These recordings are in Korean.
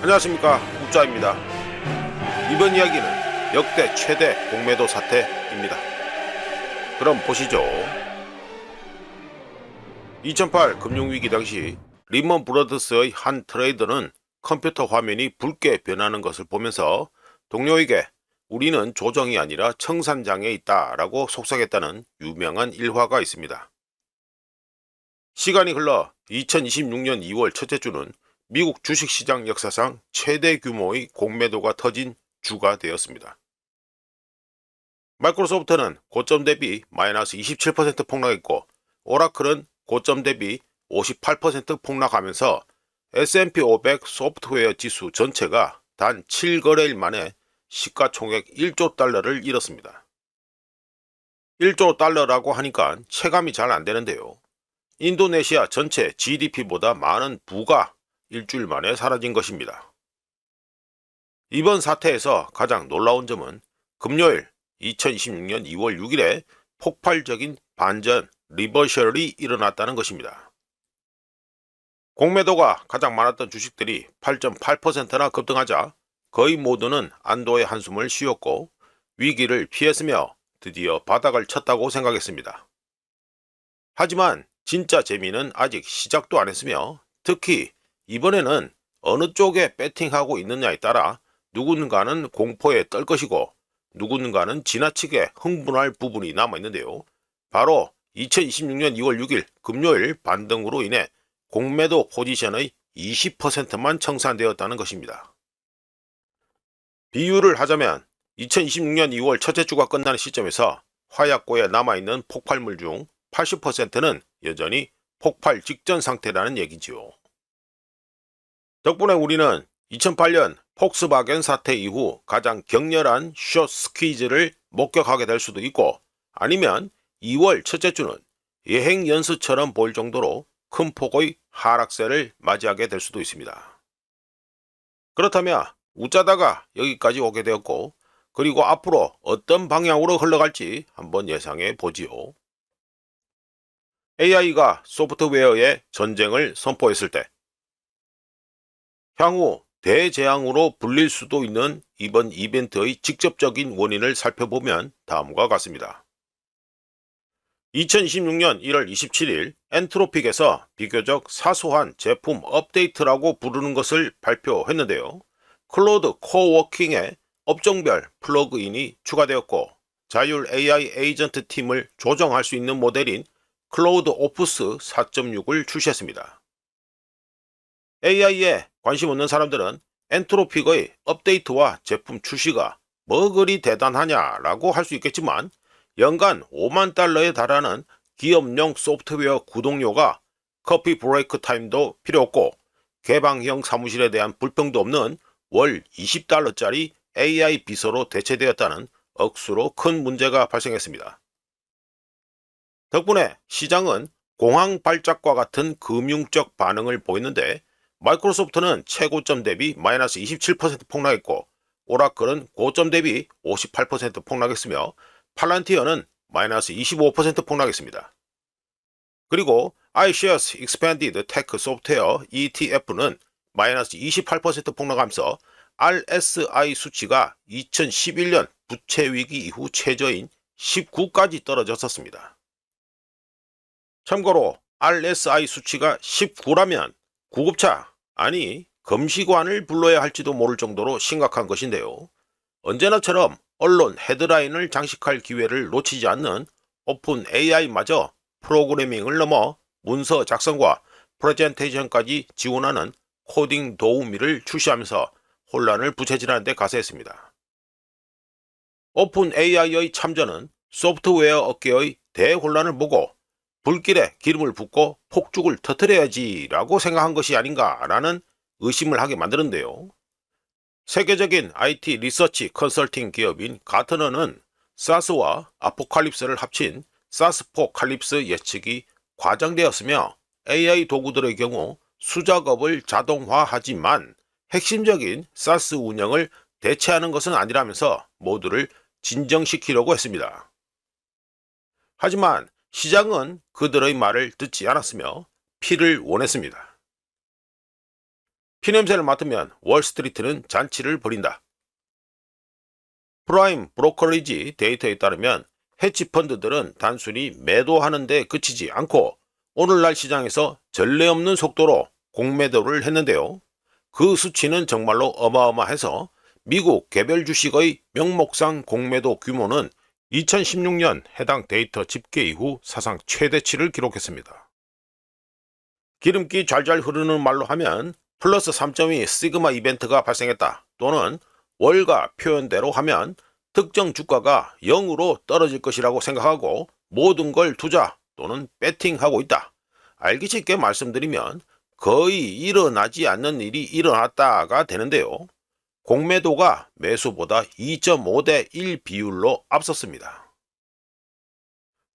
안녕하십니까, 국자입니다. 이번 이야기는 역대 최대 공매도 사태입니다. 그럼 보시죠. 2008 금융위기 당시 리먼 브러더스의 한 트레이더는 컴퓨터 화면이 붉게 변하는 것을 보면서 동료에게 우리는 조정이 아니라 청산장에 있다 라고 속삭였다는 유명한 일화가 있습니다. 시간이 흘러 2026년 2월 첫째 주는 미국 주식시장 역사상 최대 규모의 공매도가 터진 주가 되었습니다. 마이크로소프트는 고점 대비 마이너스 27% 폭락했고, 오라클은 고점 대비 58% 폭락하면서 S&P 500 소프트웨어 지수 전체가 단 7거래일 만에 시가총액 1조 달러를 잃었습니다. 1조 달러라고 하니까 체감이 잘 안 되는데요. 인도네시아 전체 GDP보다 많은 부가 일주일 만에 사라진 것입니다. 이번 사태에서 가장 놀라운 점은 금요일 2026년 2월 6일에 폭발적인 반전 리버셜이 일어났다는 것입니다. 공매도가 가장 많았던 주식들이 8.8%나 급등하자 거의 모두는 안도의 한숨을 쉬었고 위기를 피했으며 드디어 바닥을 쳤다고 생각했습니다. 하지만 진짜 재미는 아직 시작도 안 했으며 특히 이번에는 어느 쪽에 배팅하고 있느냐에 따라 누군가는 공포에 떨 것이고 누군가는 지나치게 흥분할 부분이 남아있는데요. 바로 2026년 2월 6일 금요일 반등으로 인해 공매도 포지션의 20%만 청산되었다는 것입니다. 비유를 하자면 2026년 2월 첫째 주가 끝나는 시점에서 화약고에 남아있는 폭발물 중 80%는 여전히 폭발 직전 상태라는 얘기지요. 덕분에 우리는 2008년 폭스바겐 사태 이후 가장 격렬한 숏 스퀴즈를 목격하게 될 수도 있고 아니면 2월 첫째 주는 예행 연수처럼 보일 정도로 큰 폭의 하락세를 맞이하게 될 수도 있습니다. 그렇다면 웃자다가 여기까지 오게 되었고 그리고 앞으로 어떤 방향으로 흘러갈지 한번 예상해 보지요. AI가 소프트웨어의 전쟁을 선포했을 때 향후 대재앙으로 불릴 수도 있는 이번 이벤트의 직접적인 원인을 살펴보면 다음과 같습니다. 2026년 1월 27일 엔트로픽에서 비교적 사소한 제품 업데이트라고 부르는 것을 발표했는데요. 클로드 코워킹에 업종별 플러그인이 추가되었고 자율 AI 에이전트 팀을 조정할 수 있는 모델인 클로드 오프스 4.6을 출시했습니다. AI에 관심 없는 사람들은 엔트로픽의 업데이트와 제품 출시가 뭐 그리 대단하냐라고 할 수 있겠지만 연간 5만 달러에 달하는 기업용 소프트웨어 구독료가 커피 브레이크 타임도 필요 없고 개방형 사무실에 대한 불평도 없는 월 20달러짜리 AI 비서로 대체되었다는 억수로 큰 문제가 발생했습니다. 덕분에 시장은 공황 발작과 같은 금융적 반응을 보였는데 마이크로소프트는 최고점 대비 마이너스 27% 폭락했고 오라클은 고점 대비 58% 폭락했으며 팔란티어는 마이너스 25% 폭락했습니다. 그리고 iShares Expanded Tech Software ETF는 마이너스 28% 폭락하면서 RSI 수치가 2011년 부채 위기 이후 최저인 19까지 떨어졌었습니다. 참고로 RSI 수치가 19라면 구급차, 아니 검시관을 불러야 할지도 모를 정도로 심각한 것인데요. 언제나처럼 언론 헤드라인을 장식할 기회를 놓치지 않는 오픈 AI마저 프로그래밍을 넘어 문서 작성과 프레젠테이션까지 지원하는 코딩 도우미를 출시하면서 혼란을 부채질하는 데 가세했습니다. 오픈 AI의 참전은 소프트웨어 업계의 대혼란을 보고 불길에 기름을 붓고 폭죽을 터뜨려야지 라고 생각한 것이 아닌가라는 의심을 하게 만드는데요. 세계적인 IT 리서치 컨설팅 기업인 가트너는 사스와 아포칼립스를 합친 사스포칼립스 예측이 과장되었으며 AI 도구들의 경우 수작업을 자동화하지만 핵심적인 사스 운영을 대체하는 것은 아니라면서 모두를 진정시키려고 했습니다. 하지만 시장은 그들의 말을 듣지 않았으며 피를 원했습니다. 피냄새를 맡으면 월스트리트는 잔치를 벌인다. 프라임 브로커리지 데이터에 따르면 헤지펀드들은 단순히 매도하는 데 그치지 않고 오늘날 시장에서 전례 없는 속도로 공매도를 했는데요. 그 수치는 정말로 어마어마해서 미국 개별 주식의 명목상 공매도 규모는 2016년 해당 데이터 집계 이후 사상 최대치를 기록했습니다. 기름기 잘잘 흐르는 말로 하면 플러스 3.2 시그마 이벤트가 발생했다 또는 월가 표현대로 하면 특정 주가가 0으로 떨어질 것이라고 생각하고 모든 걸 투자 또는 배팅하고 있다. 알기 쉽게 말씀드리면 거의 일어나지 않는 일이 일어났다가 되는데요. 공매도가 매수보다 2.5대 1 비율로 앞섰습니다.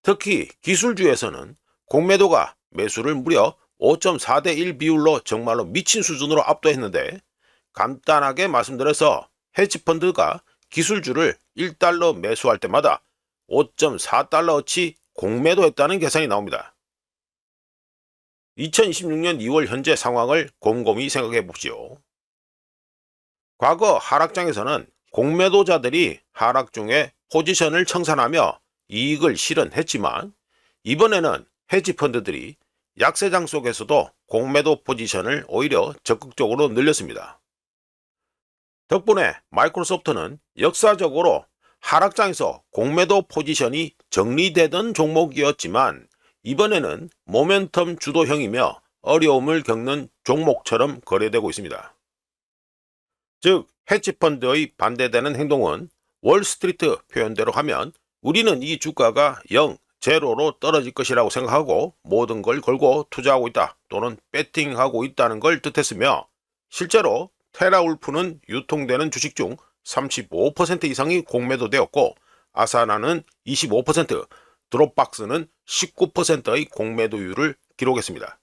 특히 기술주에서는 공매도가 매수를 무려 5.4대 1 비율로 정말로 미친 수준으로 압도했는데 간단하게 말씀드려서 헤지펀드가 기술주를 1달러 매수할 때마다 5.4달러어치 공매도했다는 계산이 나옵니다. 2026년 2월 현재 상황을 곰곰이 생각해 보십시오. 과거 하락장에서는 공매도자들이 하락 중에 포지션을 청산하며 이익을 실현했지만 이번에는 헤지펀드들이 약세장 속에서도 공매도 포지션을 오히려 적극적으로 늘렸습니다. 덕분에 마이크로소프트는 역사적으로 하락장에서 공매도 포지션이 정리되던 종목이었지만 이번에는 모멘텀 주도형이며 어려움을 겪는 종목처럼 거래되고 있습니다. 즉 헤지펀드의 반대되는 행동은 월스트리트 표현대로 하면 우리는 이 주가가 0, 제로로 떨어질 것이라고 생각하고 모든 걸 걸고 투자하고 있다 또는 배팅하고 있다는 걸 뜻했으며 실제로 테라울프는 유통되는 주식 중 35% 이상이 공매도되었고 아사나는 25%, 드롭박스는 19%의 공매도율을 기록했습니다.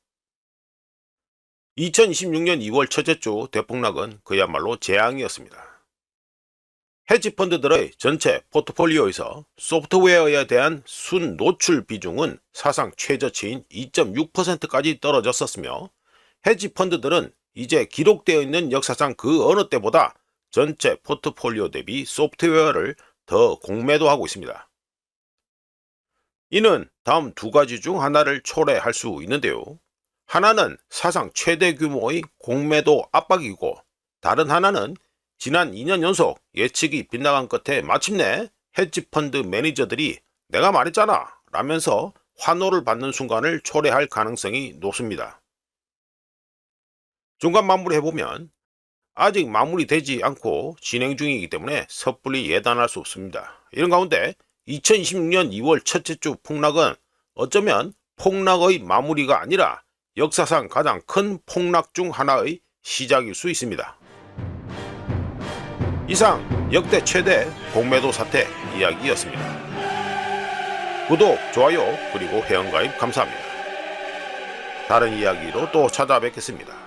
2026년 2월 첫째 주 대폭락은 그야말로 재앙이었습니다. 헤지펀드들의 전체 포트폴리오에서 소프트웨어에 대한 순 노출 비중은 사상 최저치인 2.6%까지 떨어졌었으며 헤지펀드들은 이제 기록되어 있는 역사상 그 어느 때보다 전체 포트폴리오 대비 소프트웨어를 더 공매도하고 있습니다. 이는 다음 두 가지 중 하나를 초래할 수 있는데요. 하나는 사상 최대 규모의 공매도 압박이고 다른 하나는 지난 2년 연속 예측이 빗나간 끝에 마침내 헤지펀드 매니저들이 내가 말했잖아 라면서 환호를 받는 순간을 초래할 가능성이 높습니다. 중간 마무리해보면 아직 마무리되지 않고 진행 중이기 때문에 섣불리 예단할 수 없습니다. 이런 가운데 2026년 2월 첫째 주 폭락은 어쩌면 폭락의 마무리가 아니라 역사상 가장 큰 폭락 중 하나의 시작일 수 있습니다. 이상 역대 최대 공매도 사태 이야기였습니다. 구독, 좋아요, 그리고 회원가입 감사합니다. 다른 이야기로 또 찾아뵙겠습니다.